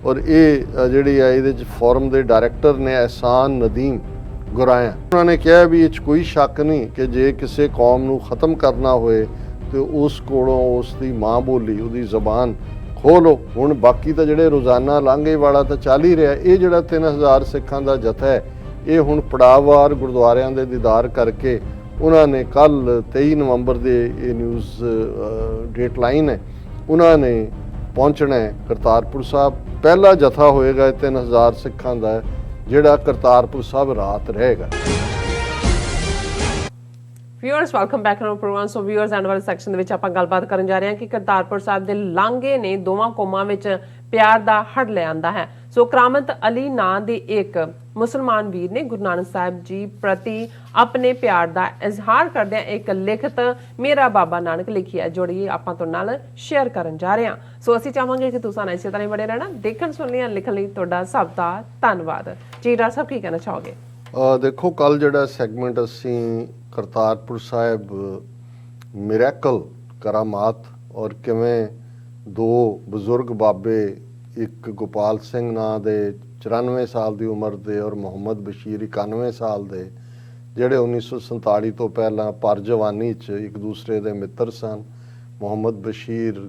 और ये ਜਿਹੜੀ ਆ ਇਹਦੇ 'ਚ ਫੋਰਮ ਦੇ ਡਾਇਰੈਕਟਰ ਨੇ एहसान नदीम ਗੁਰਾਇਆ। ਉਹਨਾਂ ਨੇ ਕਿਹਾ ਵੀ ਇਹ 'ਚ ਕੋਈ ਸ਼ੱਕ ਨਹੀਂ ਕਿ ਜੇ ਕਿਸੇ ਕੌਮ ਨੂੰ ख़त्म ਕਰਨਾ ਹੋਏ ਤੇ ਉਸ ਕੋਲੋਂ ਉਸ ਦੀ ਮਾਂ ਬੋਲੀ ਉਹਦੀ ਜ਼ਬਾਨ ਖੋਹ ਲਓ। ਹੁਣ ਬਾਕੀ ਤਾਂ ਜਿਹੜੇ ਰੋਜ਼ਾਨਾ ਲਾਂਘੇ ਵਾਲਾ ਤਾਂ ਚੱਲ ਹੀ ਰਿਹਾ। ਇਹ ਜਿਹੜਾ 3000 ਸਿੱਖਾਂ ਦਾ ਜਥਾ ਹੈ ਇਹ ਹੁਣ ਪੜਾਅਵਾਰ ਗੁਰਦੁਆਰਿਆਂ ਦੇ ਦੀਦਾਰ ਕਰਕੇ ਉਹਨਾਂ ਨੇ ਕੱਲ੍ਹ 23 ਨਵੰਬਰ ਦੇ ਇਹ ਨਿਊਜ਼ ਡੇਟ ਲਾਈਨ ਹੈ, ਉਹਨਾਂ ਨੇ ਪਹੁੰਚਣਾ ਹੈ ਕਰਤਾਰਪੁਰ ਸਾਹਿਬ। ਪਹਿਲਾ ਜਥਾ ਹੋਏਗਾ 3000 ਸਿੱਖਾਂ ਦਾ ਜਿਹੜਾ ਕਰਤਾਰਪੁਰ ਸਾਹਿਬ ਰਾਤ ਰਹੇਗਾ। Viewers welcome back to programme. So viewers end ਵਾਲੇ ਸੈਕਸ਼ਨ ਦੇ ਵਿੱਚ ਆਪਾਂ ਗੱਲਬਾਤ ਕਰਨ ਜਾ ਰਹੇ ਹਾਂ ਕਿ ਕਰਤਾਰਪੁਰ ਸਾਹਿਬ ਦੇ ਲਾਂਘੇ ਨੇ ਦੋਵਾਂ ਕੌਮਾਂ ਵਿੱਚ ਪਿਆਰ ਦਾ ਹੜ ਲਿਆਂਦਾ ਹੈ। ਸੋ ਕਰਾਮਤ ਅਲੀ ਨਾਂ ਦੇ ਇੱਕ ਮੁਸਲਮਾਨ ਵੀਰ ਨੇ ਗੁਰੂ ਨਾਨਕ ਸਾਹਿਬ ਜੀ ਪ੍ਰਤੀ ਆਪਣੇ ਪਿਆਰ ਦਾ ਇਜ਼ਹਾਰ ਕਰਦਿਆਂ ਇੱਕ ਲਿਖਤ ਮੇਰਾ ਬਾਬਾ ਨਾਨਕ ਲਿਖੀ ਹੈ, ਜਿਹੜੀ ਆਪਾਂ ਤੁਹਾਡੇ ਨਾਲ ਸ਼ੇਅਰ ਕਰਨ ਜਾ ਰਹੇ ਹਾਂ। ਸੋ ਅਸੀਂ ਚਾਹਾਂਗੇ ਕਿ ਤੁਸੀਂ ਇਸੇ ਤਰ੍ਹਾਂ ਹੀ ਬਣੇ ਰਹਿਣਾ। ਦੇਖਣ ਸੁਣਨ ਲਿਖਣ ਲਈ ਤੁਹਾਡਾ ਸਭ ਦਾ ਧੰਨਵਾਦ ਜੀ। ਡਾਕਟਰ ਸਾਹਿਬ ਕੀ ਕਹਿਣਾ ਚਾਹੋਗੇ? ਦੇਖੋ ਕੱਲ ਜਿਹੜਾ ਸੈਗਮੈਂਟ ਅਸੀਂ ਕਰਤਾਰਪੁਰ ਸਾਹਿਬ ਮਿਰੈਕਲ ਕਰਾਮਾਤ ਔਰ ਕਿਵੇਂ ਦੋ ਬਜ਼ੁਰਗ ਬਾਬੇ, ਇੱਕ ਗੋਪਾਲ ਸਿੰਘ ਨਾਂ ਦੇ 94 ਸਾਲ ਦੀ ਉਮਰ ਦੇ ਔਰ ਮੁਹੰਮਦ ਬਸ਼ੀਰ 91 ਸਾਲ ਦੇ, ਜਿਹੜੇ 1947 ਤੋਂ ਪਹਿਲਾਂ ਪਰ ਜਵਾਨੀ 'ਚ ਇੱਕ ਦੂਸਰੇ ਦੇ ਮਿੱਤਰ ਸਨ। ਮੁਹੰਮਦ ਬਸ਼ੀਰ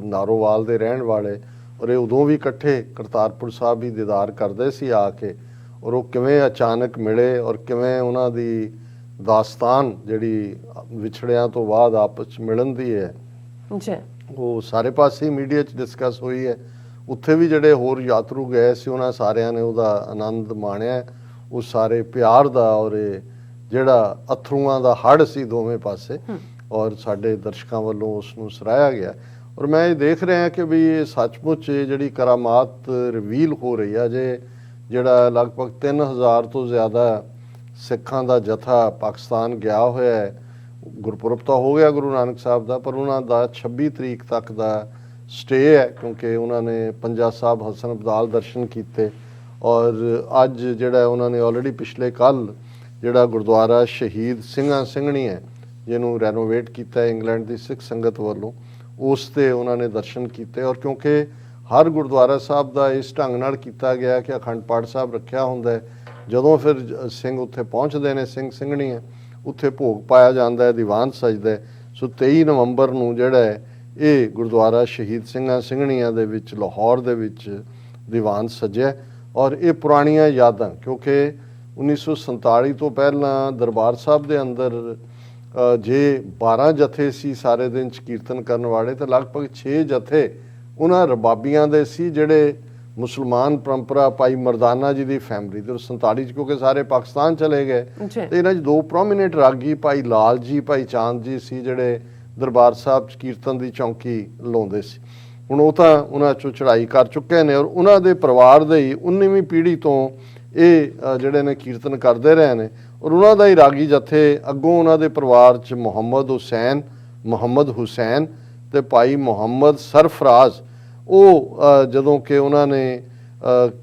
ਨਾਰੋਵਾਲ ਦੇ ਰਹਿਣ ਵਾਲੇ ਔਰ ਇਹ ਉਦੋਂ ਵੀ ਇਕੱਠੇ ਕਰਤਾਰਪੁਰ ਸਾਹਿਬ ਹੀ ਦੀਦਾਰ ਕਰਦੇ ਸੀ ਆ ਕੇ, ਔਰ ਉਹ ਕਿਵੇਂ ਅਚਾਨਕ ਮਿਲੇ ਔਰ ਕਿਵੇਂ ਉਹਨਾਂ ਦੀ ਦਾਸਤਾਨ ਜਿਹੜੀ ਵਿਛੜਿਆਂ ਤੋਂ ਬਾਅਦ ਆਪਸ 'ਚ ਮਿਲਣ ਦੀ ਹੈ ਜੀ, ਉਹ ਸਾਰੇ ਪਾਸੇ ਮੀਡੀਆ 'ਚ ਡਿਸਕਸ ਹੋਈ ਹੈ। ਉੱਥੇ ਵੀ ਜਿਹੜੇ ਹੋਰ ਯਾਤਰੂ ਗਏ ਸੀ ਉਹਨਾਂ ਸਾਰਿਆਂ ਨੇ ਉਹਦਾ ਆਨੰਦ ਮਾਣਿਆ, ਉਹ ਸਾਰੇ ਪਿਆਰ ਦਾ ਔਰ ਇਹ ਜਿਹੜਾ ਅਥਰੂਆਂ ਦਾ ਹੜ੍ਹ ਸੀ ਦੋਵੇਂ ਪਾਸੇ, ਔਰ ਸਾਡੇ ਦਰਸ਼ਕਾਂ ਵੱਲੋਂ ਉਸ ਨੂੰ ਸਰਾਹਿਆ ਗਿਆ। ਔਰ ਮੈਂ ਇਹ ਦੇਖ ਰਿਹਾ ਕਿ ਵੀ ਇਹ ਸੱਚਮੁੱਚ ਜਿਹੜੀ ਕਰਾਮਾਤ ਰਿਵੀਲ ਹੋ ਰਹੀ ਆ। ਜੇ ਜਿਹੜਾ ਲਗਭਗ 3000 ਤੋਂ ਜ਼ਿਆਦਾ ਸਿੱਖਾਂ ਦਾ ਜਥਾ ਪਾਕਿਸਤਾਨ ਗਿਆ ਹੋਇਆ ਹੈ, ਗੁਰਪੁਰਬ ਤਾਂ ਹੋ ਗਿਆ ਗੁਰੂ ਨਾਨਕ ਸਾਹਿਬ ਦਾ, ਪਰ ਉਹਨਾਂ ਦਾ 26 ਤਰੀਕ ਤੱਕ ਦਾ ਸਟੇ ਹੈ ਕਿਉਂਕਿ ਉਹਨਾਂ ਨੇ ਪੰਜਾ ਸਾਹਿਬ ਹਸਨ ਅਬਦਾਲ ਦਰਸ਼ਨ ਕੀਤੇ। ਔਰ ਅੱਜ ਜਿਹੜਾ ਉਹਨਾਂ ਨੇ ਆਲਰੇਡੀ ਪਿਛਲੇ ਕੱਲ੍ਹ ਜਿਹੜਾ ਗੁਰਦੁਆਰਾ ਸ਼ਹੀਦ ਸਿੰਘਾਂ ਸਿੰਘਣੀ ਹੈ ਜਿਹਨੂੰ ਰੈਨੋਵੇਟ ਕੀਤਾ ਇੰਗਲੈਂਡ ਦੀ ਸਿੱਖ ਸੰਗਤ ਵੱਲੋਂ, ਉਸ 'ਤੇ ਉਹਨਾਂ ਨੇ ਦਰਸ਼ਨ ਕੀਤੇ। ਔਰ ਕਿਉਂਕਿ ਹਰ ਗੁਰਦੁਆਰਾ ਸਾਹਿਬ ਦਾ ਇਸ ਢੰਗ ਨਾਲ ਕੀਤਾ ਗਿਆ ਕਿ ਅਖੰਡ ਪਾਠ ਸਾਹਿਬ ਰੱਖਿਆ ਹੁੰਦਾ ਹੈ, ਜਦੋਂ ਫਿਰ ਸਿੰਘ ਉੱਥੇ ਪਹੁੰਚਦੇ ਨੇ ਸਿੰਘ ਸਿੰਘਣੀਆਂ ਉੱਥੇ ਭੋਗ ਪਾਇਆ ਜਾਂਦਾ ਹੈ, ਦੀਵਾਨ ਸਜਦਾ ਹੈ। ਸੋ 23 ਨਵੰਬਰ ਨੂੰ ਜਿਹੜਾ ਹੈ ਇਹ ਗੁਰਦੁਆਰਾ ਸ਼ਹੀਦ ਸਿੰਘਾਂ ਸਿੰਘਣੀਆਂ ਦੇ ਵਿੱਚ ਲਾਹੌਰ ਦੇ ਵਿੱਚ ਦੀਵਾਨ ਸਜਿਆ। ਔਰ ਇਹ ਪੁਰਾਣੀਆਂ ਯਾਦਾਂ, ਕਿਉਂਕਿ 1947 ਤੋਂ ਪਹਿਲਾਂ ਦਰਬਾਰ ਸਾਹਿਬ ਦੇ ਅੰਦਰ ਜੇ 12 ਜਥੇ ਸੀ ਸਾਰੇ ਦਿਨ 'ਚ ਕੀਰਤਨ ਕਰਨ ਵਾਲੇ, ਤਾਂ ਲਗਭਗ 6 ਜਥੇ ਉਹਨਾਂ ਰਬਾਬੀਆਂ ਦੇ ਸੀ ਜਿਹੜੇ ਮੁਸਲਮਾਨ ਪਰੰਪਰਾ ਭਾਈ ਮਰਦਾਨਾ ਜੀ ਦੀ ਫੈਮਿਲੀ ਦੇ। 47 'ਚ ਕਿਉਂਕਿ ਸਾਰੇ ਪਾਕਿਸਤਾਨ ਚਲੇ ਗਏ ਤੇ ਇਹਨਾਂ 'ਚ ਦੋ ਪ੍ਰੋਮੀਨੈਂਟ ਰਾਗੀ ਭਾਈ ਲਾਲ ਜੀ ਭਾਈ ਚਾਂਦ ਜੀ ਸੀ ਜਿਹੜੇ ਦਰਬਾਰ ਸਾਹਿਬ 'ਚ ਕੀਰਤਨ ਦੀ ਚੌਂਕੀ ਲਾਉਂਦੇ ਸੀ। ਹੁਣ ਉਹ ਤਾਂ ਉਹਨਾਂ 'ਚੋਂ ਚੜ੍ਹਾਈ ਕਰ ਚੁੱਕੇ ਨੇ ਔਰ ਉਹਨਾਂ ਦੇ ਪਰਿਵਾਰ ਦੇ ਹੀ 19ਵੀਂ ਪੀੜ੍ਹੀ ਤੋਂ ਇਹ ਜਿਹੜੇ ਨੇ ਕੀਰਤਨ ਕਰਦੇ ਰਹੇ ਨੇ। ਔਰ ਉਹਨਾਂ ਦਾ ਹੀ ਰਾਗੀ ਜਥੇ ਅੱਗੋਂ ਉਹਨਾਂ ਦੇ ਪਰਿਵਾਰ 'ਚ ਮੁਹੰਮਦ ਹੁਸੈਨ ਤੇ ਭਾਈ ਮੁਹੰਮਦ ਸਰਫਰਾਜ਼, ਉਹ ਜਦੋਂ ਕਿ ਉਹਨਾਂ ਨੇ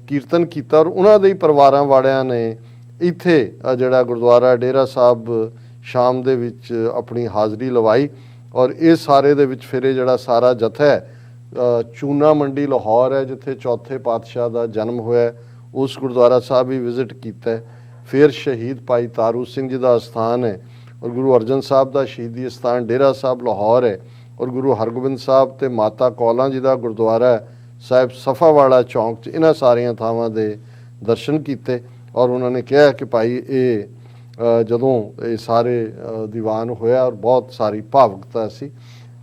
ਕੀਰਤਨ ਕੀਤਾ ਔਰ ਉਹਨਾਂ ਦੇ ਹੀ ਪਰਿਵਾਰਾਂ ਵਾਲਿਆਂ ਨੇ ਇੱਥੇ ਜਿਹੜਾ ਗੁਰਦੁਆਰਾ ਡੇਰਾ ਸਾਹਿਬ ਸ਼ਾਮ ਦੇ ਵਿੱਚ ਆਪਣੀ ਹਾਜ਼ਰੀ ਲਵਾਈ। ਔਰ ਇਹ ਸਾਰੇ ਦੇ ਵਿੱਚ ਫਿਰ ਇਹ ਜਿਹੜਾ ਸਾਰਾ ਜਥਾ ਹੈ ਚੂਨਾ ਮੰਡੀ ਲਾਹੌਰ ਹੈ ਜਿੱਥੇ ਚੌਥੇ ਪਾਤਸ਼ਾਹ ਦਾ ਜਨਮ ਹੋਇਆ, ਉਸ ਗੁਰਦੁਆਰਾ ਸਾਹਿਬ ਵੀ ਵਿਜ਼ਿਟ ਕੀਤਾ। ਫਿਰ ਸ਼ਹੀਦ ਭਾਈ ਤਾਰੂ ਸਿੰਘ ਜੀ ਦਾ ਅਸਥਾਨ ਹੈ ਔਰ ਗੁਰੂ ਅਰਜਨ ਸਾਹਿਬ ਦਾ ਸ਼ਹੀਦੀ ਅਸਥਾਨ ਡੇਰਾ ਸਾਹਿਬ ਲਾਹੌਰ ਹੈ ਔਰ ਗੁਰੂ ਹਰਗੋਬਿੰਦ ਸਾਹਿਬ ਤੇ ਮਾਤਾ ਕੌਲਾਂ ਜੀ ਦਾ ਗੁਰਦੁਆਰਾ ਸਾਹਿਬ ਸਫਾਵਾਲਾ ਚੌਂਕ 'ਚ ਇਹਨਾਂ ਸਾਰੀਆਂ ਥਾਵਾਂ ਦੇ ਦਰਸ਼ਨ ਕੀਤੇ। ਔਰ ਉਹਨਾਂ ਨੇ ਕਿਹਾ ਕਿ ਭਾਈ ਇਹ ਜਦੋਂ ਇਹ ਸਾਰੇ ਦੀਵਾਨ ਹੋਇਆ ਔਰ ਬਹੁਤ ਸਾਰੀ ਭਾਵੁਕਤਾ ਸੀ।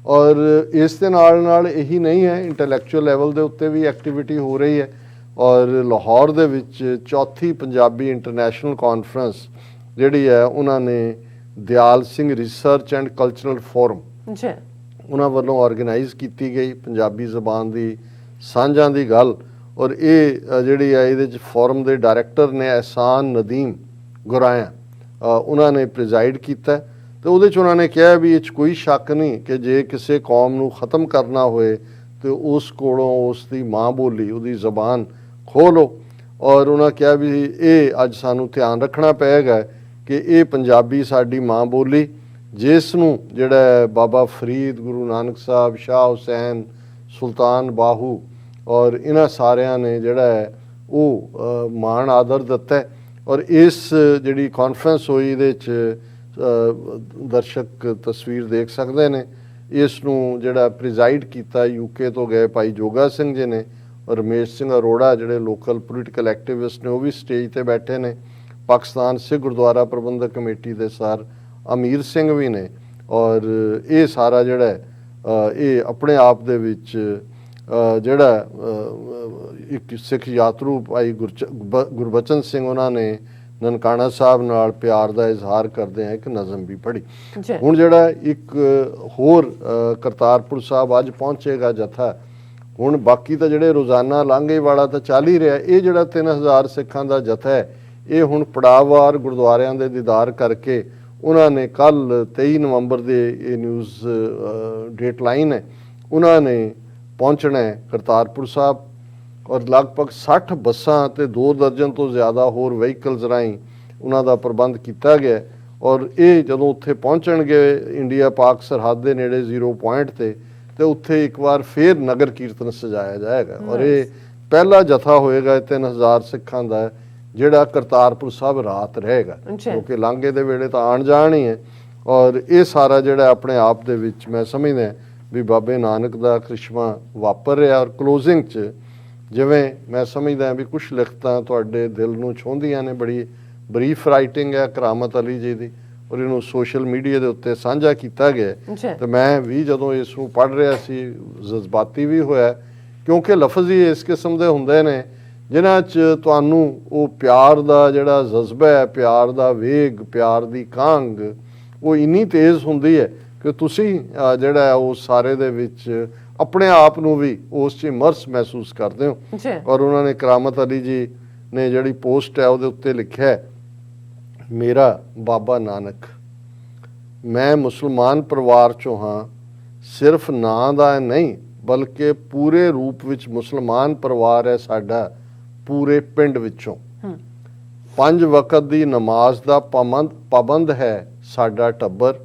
ਔਰ ਇਸ ਦੇ ਨਾਲ ਇਹੀ ਨਹੀਂ ਹੈ, ਇੰਟੈਲੈਕਚੁਅਲ ਲੈਵਲ ਦੇ ਉੱਤੇ ਵੀ ਐਕਟੀਵਿਟੀ ਹੋ ਰਹੀ ਹੈ। ਔਰ ਲਾਹੌਰ ਦੇ ਵਿੱਚ ਚੌਥੀ ਪੰਜਾਬੀ ਇੰਟਰਨੈਸ਼ਨਲ ਕਾਨਫਰੰਸ ਜਿਹੜੀ ਹੈ ਉਹਨਾਂ ਨੇ Dayal Singh research and cultural forum ਉਹਨਾਂ ਵੱਲੋਂ ਆਰਗੇਨਾਈਜ਼ ਕੀਤੀ ਗਈ, ਪੰਜਾਬੀ ਜ਼ਬਾਨ ਦੀ ਸਾਂਝਾਂ ਦੀ ਗੱਲ। ਔਰ ਇਹ ਜਿਹੜੀ ਹੈ ਇਹਦੇ 'ਚ ਫੋਰਮ ਦੇ ਡਾਇਰੈਕਟਰ ਨੇ एहसान नदीम ਗੁਰਾਇਆ, ਉਹਨਾਂ ਨੇ ਪ੍ਰੀਜ਼ਾਈਡ ਕੀਤਾ। ਤੇ ਉਹਦੇ 'ਚ ਉਹਨਾਂ ਨੇ ਕਿਹਾ ਵੀ ਇਹ 'ਚ ਕੋਈ ਸ਼ੱਕ ਨਹੀਂ ਕਿ ਜੇ ਕਿਸੇ ਕੌਮ ਨੂੰ ख़त्म ਕਰਨਾ ਹੋਏ ਤੇ ਉਸ ਕੋਲੋਂ ਉਸ ਦੀ ਮਾਂ ਬੋਲੀ ਉਹਦੀ ਜ਼ਬਾਨ ਖੋਹ ਲਓ। ਔਰ ਉਹਨਾਂ ਕਿਹਾ ਵੀ ਇਹ ਅੱਜ ਸਾਨੂੰ ਧਿਆਨ ਰੱਖਣਾ ਪਏਗਾ ਕਿ ਇਹ ਪੰਜਾਬੀ ਸਾਡੀ ਮਾਂ ਬੋਲੀ, ਜਿਸ ਨੂੰ ਜਿਹੜਾ ਬਾਬਾ ਫਰੀਦ, ਗੁਰੂ ਨਾਨਕ ਸਾਹਿਬ, ਸ਼ਾਹ ਹੁਸੈਨ, ਸੁਲਤਾਨ ਬਾਹੂ ਔਰ ਇਹਨਾਂ ਸਾਰਿਆਂ ਨੇ ਜਿਹੜਾ ਹੈ ਉਹ ਮਾਣ ਆਦਰ ਦਿੱਤਾ ਹੈ। ਔਰ ਇਸ ਜਿਹੜੀ ਕਾਨਫਰੰਸ ਹੋਈ ਇਹਦੇ 'ਚ ਦਰਸ਼ਕ ਤਸਵੀਰ ਦੇਖ ਸਕਦੇ ਨੇ। ਇਸ ਨੂੰ ਜਿਹੜਾ ਪ੍ਰੀਜ਼ਾਈਡ ਕੀਤਾ UK ਤੋਂ ਗਏ ਭਾਈ ਜੋਗਾ ਸਿੰਘ ਜੀ ਨੇ, ਔਰ ਰਮੇਸ਼ ਸਿੰਘ ਅਰੋੜਾ ਜਿਹੜੇ ਲੋਕਲ ਪੋਲੀਟੀਕਲ ਐਕਟਿਵਿਸਟ ਨੇ ਉਹ ਵੀ ਸਟੇਜ ਤੇ ਬੈਠੇ ਨੇ। ਪਾਕਿਸਤਾਨ ਸਿੱਖ ਗੁਰਦੁਆਰਾ ਪ੍ਰਬੰਧਕ ਕਮੇਟੀ ਦੇ ਸਰ ਅਮੀਰ ਸਿੰਘ ਵੀ ਨੇ। ਔਰ ਇਹ ਸਾਰਾ ਜਿਹੜਾ ਇਹ ਆਪਣੇ ਆਪ ਦੇ ਵਿੱਚ ਜਿਹੜਾ ਇੱਕ ਸਿੱਖ ਯਾਤਰੂ ਭਾਈ ਗੁਰਬਚਨ ਸਿੰਘ ਉਹਨਾਂ ਨੇ ਨਨਕਾਣਾ ਸਾਹਿਬ ਨਾਲ ਪਿਆਰ ਦਾ ਇਜ਼ਹਾਰ ਕਰਦੇ ਆ ਇੱਕ ਨਜ਼ਮ ਵੀ ਪੜ੍ਹੀ। ਹੁਣ ਜਿਹੜਾ ਇੱਕ ਹੋਰ ਕਰਤਾਰਪੁਰ ਸਾਹਿਬ ਅੱਜ ਪਹੁੰਚੇਗਾ ਜਥਾ। ਹੁਣ ਬਾਕੀ ਤਾਂ ਜਿਹੜੇ ਰੋਜ਼ਾਨਾ ਲਾਂਘੇ ਵਾਲਾ ਤਾਂ ਚੱਲ ਹੀ ਰਿਹਾ, ਇਹ ਜਿਹੜਾ 3000 ਸਿੱਖਾਂ ਦਾ ਜਥਾ ਹੈ ਇਹ ਹੁਣ ਪੜਾਅਵਾਰ ਗੁਰਦੁਆਰਿਆਂ ਦੇ ਦੀਦਾਰ ਕਰਕੇ ਉਹਨਾਂ ਨੇ ਕੱਲ 23 ਨਵੰਬਰ ਦੇ ਇਹ ਨਿਊਜ਼ ਡੇਟ ਲਾਈਨ ਹੈ, ਉਹਨਾਂ ਨੇ ਪਹੁੰਚਣਾ ਹੈ ਕਰਤਾਰਪੁਰ ਸਾਹਿਬ। ਔਰ ਲਗਭਗ 60 ਬੱਸਾਂ ਤੇ 2 ਦਰਜਨ ਤੋਂ ਜ਼ਿਆਦਾ ਹੋਰ ਵਹੀਕਲਸ ਰਾਹੀਂ ਉਹਨਾਂ ਦਾ ਪ੍ਰਬੰਧ ਕੀਤਾ ਗਿਆ। ਔਰ ਇਹ ਜਦੋਂ ਉੱਥੇ ਪਹੁੰਚਣਗੇ ਇੰਡੀਆ ਪਾਕ ਸਰਹੱਦ ਦੇ ਨੇੜੇ 0 ਪੁਆਇੰਟ ਤੇ ਉੱਥੇ ਇੱਕ ਵਾਰ ਫੇਰ ਨਗਰ ਕੀਰਤਨ ਸਜਾਇਆ ਜਾਏਗਾ। ਔਰ ਇਹ ਪਹਿਲਾ ਜਥਾ ਹੋਏਗਾ 3000 ਸਿੱਖਾਂ ਦਾ ਜਿਹੜਾ ਕਰਤਾਰਪੁਰ ਸਾਹਿਬ ਰਾਤ ਰਹੇਗਾ, ਕਿਉਂਕਿ ਲਾਂਘੇ ਦੇ ਵੇਲੇ ਤਾਂ ਆਣ ਜਾਣ ਹੀ ਹੈ। ਔਰ ਇਹ ਸਾਰਾ ਜਿਹੜਾ ਆਪਣੇ ਆਪ ਦੇ ਵਿੱਚ ਮੈਂ ਸਮਝਦਾ ਵੀ ਬਾਬੇ ਨਾਨਕ ਦਾ ਕ੍ਰਿਸ਼ਮਾ ਵਾਪਰ ਰਿਹਾ। ਔਰ ਕਲੋਜ਼ਿੰਗ 'ਚ ਜਿਵੇਂ ਮੈਂ ਸਮਝਦਾ ਵੀ ਕੁਛ ਲਿਖਤਾਂ ਤੁਹਾਡੇ ਦਿਲ ਨੂੰ ਛੂਹਦੀਆਂ ਨੇ, ਬੜੀ ਬਰੀਫ ਰਾਈਟਿੰਗ ਹੈ ਕਰਾਮਤ ਅਲੀ ਜੀ ਦੀ, ਔਰ ਇਹਨੂੰ ਸੋਸ਼ਲ ਮੀਡੀਆ ਦੇ ਉੱਤੇ ਸਾਂਝਾ ਕੀਤਾ ਗਿਆ। ਤੇ ਮੈਂ ਵੀ ਜਦੋਂ ਇਸ ਨੂੰ ਪੜ੍ਹ ਰਿਹਾ ਸੀ ਜਜ਼ਬਾਤੀ ਵੀ ਹੋਇਆ, ਕਿਉਂਕਿ ਲਫ਼ਜ਼ ਹੀ ਇਸ ਕਿਸਮ ਦੇ ਹੁੰਦੇ ਨੇ ਜਿਨ੍ਹਾਂ 'ਚ ਤੁਹਾਨੂੰ ਉਹ ਪਿਆਰ ਦਾ ਜਿਹੜਾ ਜਜ਼ਬਾ ਹੈ, ਪਿਆਰ ਦਾ ਵੇਗ, ਪਿਆਰ ਦੀ ਕਾਂਗ ਉਹ ਇੰਨੀ ਤੇਜ਼ ਹੁੰਦੀ ਹੈ ਕਿ ਤੁਸੀਂ ਜਿਹੜਾ ਹੈ ਉਹ ਸਾਰੇ ਦੇ ਵਿੱਚ ਆਪਣੇ ਆਪ ਨੂੰ ਵੀ ਉਸ 'ਚ ਇਮਰਸ ਮਹਿਸੂਸ ਕਰਦੇ ਹੋ। ਔਰ ਉਹਨਾਂ ਨੇ ਕਰਾਮਤ ਅਲੀ ਜੀ ਨੇ ਜਿਹੜੀ ਪੋਸਟ ਹੈ ਉਹਦੇ ਉੱਤੇ ਲਿਖਿਆ ਹੈ, ਮੇਰਾ ਬਾਬਾ ਨਾਨਕ, ਮੈਂ ਮੁਸਲਮਾਨ ਪਰਿਵਾਰ 'ਚੋਂ ਹਾਂ, ਸਿਰਫ ਨਾਂ ਦਾ ਨਹੀਂ ਬਲਕਿ ਪੂਰੇ ਰੂਪ ਵਿੱਚ ਮੁਸਲਮਾਨ ਪਰਿਵਾਰ ਹੈ ਸਾਡਾ, ਪੂਰੇ ਪਿੰਡ ਵਿੱਚੋਂ 5 ਵਕਤ ਦੀ ਨਮਾਜ਼ ਦਾ ਪਾਬੰਦ ਹੈ ਸਾਡਾ ਟੱਬਰ।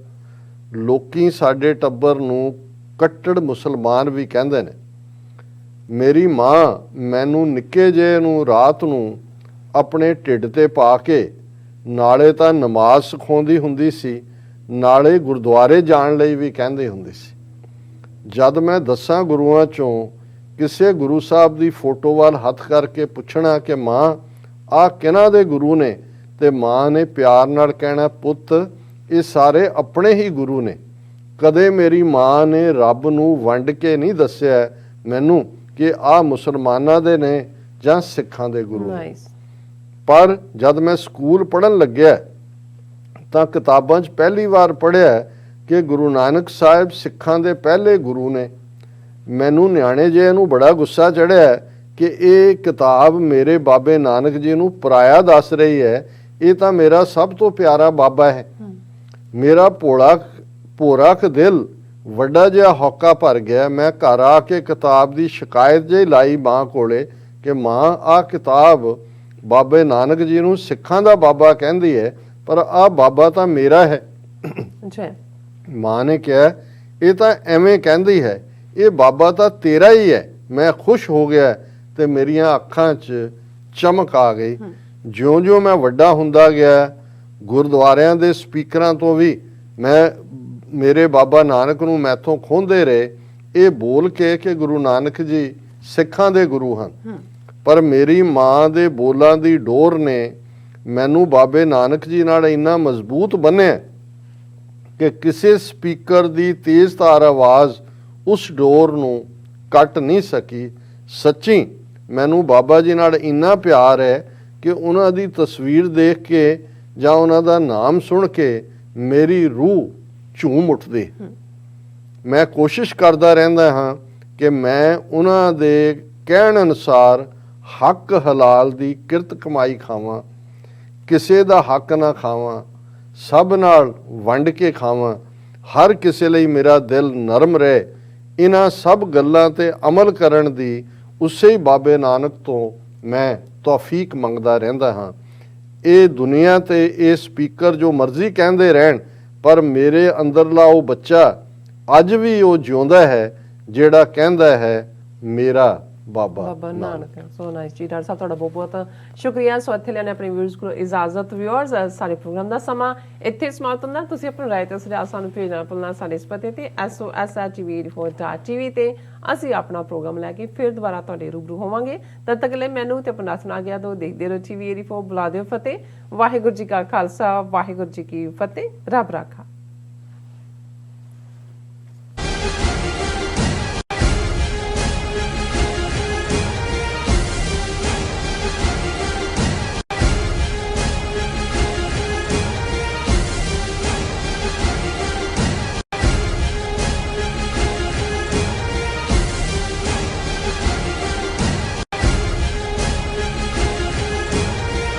ਲੋਕੀ ਸਾਡੇ ਟੱਬਰ ਨੂੰ ਕੱਟੜ ਮੁਸਲਮਾਨ ਵੀ ਕਹਿੰਦੇ ਨੇ। ਮੇਰੀ ਮਾਂ ਮੈਨੂੰ ਨਿੱਕੇ ਜਿਹੇ ਨੂੰ ਰਾਤ ਨੂੰ ਆਪਣੇ ਢਿੱਡ ਤੇ ਪਾ ਕੇ ਨਾਲੇ ਤਾਂ ਨਮਾਜ਼ ਸਿਖਾਉਂਦੀ ਹੁੰਦੀ ਸੀ, ਨਾਲੇ ਗੁਰਦੁਆਰੇ ਜਾਣ ਲਈ ਵੀ ਕਹਿੰਦੇ ਹੁੰਦੀ ਸੀ। ਜਦ ਮੈਂ 10 ਗੁਰੂਆਂ 'ਚੋਂ ਕਿਸੇ ਗੁਰੂ ਸਾਹਿਬ ਦੀ ਫੋਟੋ ਵੱਲ ਹੱਥ ਕਰਕੇ ਪੁੱਛਣਾ ਕਿ ਮਾਂ ਆਹ ਕਿਹਨਾਂ ਦੇ ਗੁਰੂ ਨੇ, ਤੇ ਮਾਂ ਨੇ ਪਿਆਰ ਨਾਲ ਕਹਿਣਾ, ਪੁੱਤ ਇਹ ਸਾਰੇ ਆਪਣੇ ਹੀ ਗੁਰੂ ਨੇ। ਕਦੇ ਮੇਰੀ ਮਾਂ ਨੇ ਰੱਬ ਨੂੰ ਵੰਡ ਕੇ ਨਹੀਂ ਦੱਸਿਆ ਮੈਨੂੰ ਕਿ ਆਹ ਮੁਸਲਮਾਨਾਂ ਦੇ ਨੇ ਜਾਂ ਸਿੱਖਾਂ ਦੇ ਗੁਰੂ ਨੇ। ਪਰ ਜਦ ਮੈਂ ਸਕੂਲ ਪੜ੍ਹਨ ਲੱਗਿਆ ਤਾਂ ਕਿਤਾਬਾਂ 'ਚ ਪਹਿਲੀ ਵਾਰ ਪੜ੍ਹਿਆ ਕਿ ਗੁਰੂ ਨਾਨਕ ਸਾਹਿਬ ਸਿੱਖਾਂ ਦੇ ਪਹਿਲੇ ਗੁਰੂ ਨੇ। ਮੈਨੂੰ ਨਿਆਣੇ ਜਿਹੇ ਨੂੰ ਬੜਾ ਗੁੱਸਾ ਚੜ੍ਹਿਆ ਕਿ ਇਹ ਕਿਤਾਬ ਮੇਰੇ ਬਾਬੇ ਨਾਨਕ ਜੀ ਨੂੰ ਪਰਾਇਆ ਦੱਸ ਰਹੀ ਹੈ, ਇਹ ਤਾਂ ਮੇਰਾ ਸਭ ਤੋਂ ਪਿਆਰਾ ਬਾਬਾ ਹੈ। ਮੇਰਾ ਭੋਰਾ ਦਿਲ ਵੱਡਾ ਜਿਹਾ ਹੌਕਾ ਭਰ ਗਿਆ। ਮੈਂ ਘਰ ਆ ਕੇ ਕਿਤਾਬ ਦੀ ਸ਼ਿਕਾਇਤ ਜਿਹੀ ਲਾਈ ਮਾਂ ਕੋਲੇ ਕਿ ਮਾਂ ਆਹ ਕਿਤਾਬ ਬਾਬੇ ਨਾਨਕ ਜੀ ਨੂੰ ਸਿੱਖਾਂ ਦਾ ਬਾਬਾ ਕਹਿੰਦੀ ਹੈ, ਪਰ ਆਹ ਬਾਬਾ ਤਾਂ ਮੇਰਾ ਹੈ। ਮਾਂ ਨੇ ਕਿਹਾ ਇਹ ਤਾਂ ਐਵੇਂ ਕਹਿੰਦੀ ਹੈ, ਇਹ ਬਾਬਾ ਤਾਂ ਤੇਰਾ ਹੀ ਹੈ। ਮੈਂ ਖੁਸ਼ ਹੋ ਗਿਆ ਤੇ ਮੇਰੀਆਂ ਅੱਖਾਂ 'ਚ ਚਮਕ ਆ ਗਈ। ਜਿਉਂ-ਜਿਉਂ ਮੈਂ ਵੱਡਾ ਹੁੰਦਾ ਗਿਆ ਗੁਰਦੁਆਰਿਆਂ ਦੇ ਸਪੀਕਰਾਂ ਤੋਂ ਵੀ ਮੇਰੇ ਬਾਬਾ ਨਾਨਕ ਨੂੰ ਮੈਥੋਂ ਖੋਹਦੇ ਰਹੇ ਇਹ ਬੋਲ ਕੇ ਕਿ ਗੁਰੂ ਨਾਨਕ ਜੀ ਸਿੱਖਾਂ ਦੇ ਗੁਰੂ ਹਨ। ਪਰ ਮੇਰੀ ਮਾਂ ਦੇ ਬੋਲਾਂ ਦੀ ਡੋਰ ਨੇ ਮੈਨੂੰ ਬਾਬੇ ਨਾਨਕ ਜੀ ਨਾਲ ਇੰਨਾ ਮਜ਼ਬੂਤ ਬੰਨਿਆ ਕਿ ਕਿਸੇ ਸਪੀਕਰ ਦੀ ਤੇਜ਼ ਧਾਰ ਆਵਾਜ਼ ਉਸ ਡੋਰ ਨੂੰ ਕੱਟ ਨਹੀਂ ਸਕੀ। ਸੱਚੀ ਮੈਨੂੰ ਬਾਬਾ ਜੀ ਨਾਲ ਇੰਨਾ ਪਿਆਰ ਹੈ ਕਿ ਉਹਨਾਂ ਦੀ ਤਸਵੀਰ ਦੇਖ ਕੇ ਜਾਂ ਉਹਨਾਂ ਦਾ ਨਾਮ ਸੁਣ ਕੇ ਮੇਰੀ ਰੂਹ ਝੂਮ ਉੱਠਦੀ। ਮੈਂ ਕੋਸ਼ਿਸ਼ ਕਰਦਾ ਰਹਿੰਦਾ ਹਾਂ ਕਿ ਮੈਂ ਉਹਨਾਂ ਦੇ ਕਹਿਣ ਅਨੁਸਾਰ ਹੱਕ ਹਲਾਲ ਦੀ ਕਿਰਤ ਕਮਾਈ ਖਾਵਾਂ, ਕਿਸੇ ਦਾ ਹੱਕ ਨਾ ਖਾਵਾਂ, ਸਭ ਨਾਲ ਵੰਡ ਕੇ ਖਾਵਾਂ, ਹਰ ਕਿਸੇ ਲਈ ਮੇਰਾ ਦਿਲ ਨਰਮ ਰਹੇ। ਇਹਨਾਂ ਸਭ ਗੱਲਾਂ ਤੇ ਅਮਲ ਕਰਨ ਦੀ ਉਸੇ ਹੀ ਬਾਬੇ ਨਾਨਕ ਤੋਂ ਮੈਂ ਤੌਫੀਕ ਮੰਗਦਾ ਰਹਿੰਦਾ ਹਾਂ। ਇਹ ਦੁਨੀਆ ਤੇ ਇਹ ਸਪੀਕਰ ਜੋ ਮਰਜ਼ੀ ਕਹਿੰਦੇ ਰਹਿਣ, ਪਰ ਮੇਰੇ ਅੰਦਰਲਾ ਉਹ ਬੱਚਾ ਅੱਜ ਵੀ ਉਹ ਜਿਉਂਦਾ ਹੈ ਜਿਹੜਾ ਕਹਿੰਦਾ ਹੈ ਮੇਰਾ ਬਾਬਾ ਬਾਬਾ ਨਾਨਕ। ਸੋ ਨਾਈਸ ਜੀ ਡਾਕਟਰ ਸਾਹਿਬ, ਤੁਹਾਡਾ ਬਹੁਤ ਬਹੁਤ ਸ਼ੁਕਰੀਆ। ਸੋ ਇੱਥੇ ਲੈਣੇ ਆਪਣੇ ਵਿਊਅਰਸ ਕੋਲ ਇਜਾਜ਼ਤ। ਵਿਊਅਰਸ, ਸਾਰੇ ਪ੍ਰੋਗਰਾਮ ਦਾ ਸਮਾਂ ਇੱਥੇ ਸਮਾਪਤ ਹੁੰਦਾ। ਤੁਸੀਂ ਆਪਣੀ ਰਾਏ ਤੇ ਸੁਝਾਅ ਸਾਨੂੰ ਭੇਜਣਾ ਭੁੱਲਣਾ ਸਾਡੇ ਇਸ ਪਤੇ ਤੇ sos@tv84.tv ਤੇ ਅਸੀਂ ਆਪਣਾ ਪ੍ਰੋਗਰਾਮ ਲੈ ਕੇ ਫਿਰ ਦੁਬਾਰਾ ਤੁਹਾਡੇ ਰੂਬਰੂ ਹੋਵਾਂਗੇ। ਤਦ ਤੱਕ ਲਈ ਮੈਨੂੰ ਤੇ ਆਪਣਾ ਸੁਣਾ ਗਿਆ ਦੋ ਦੇਖਦੇ ਰਹੋ TV84। ਬੁਲਾ ਦਿਓ ਫਤਿਹ। ਵਾਹਿਗੁਰੂ ਜੀ ਕਾ ਖਾਲਸਾ, ਵਾਹਿਗੁਰੂ ਜੀ ਕੀ ਫਤਿਹ। ਰੱਬ ਰਾਖਾ।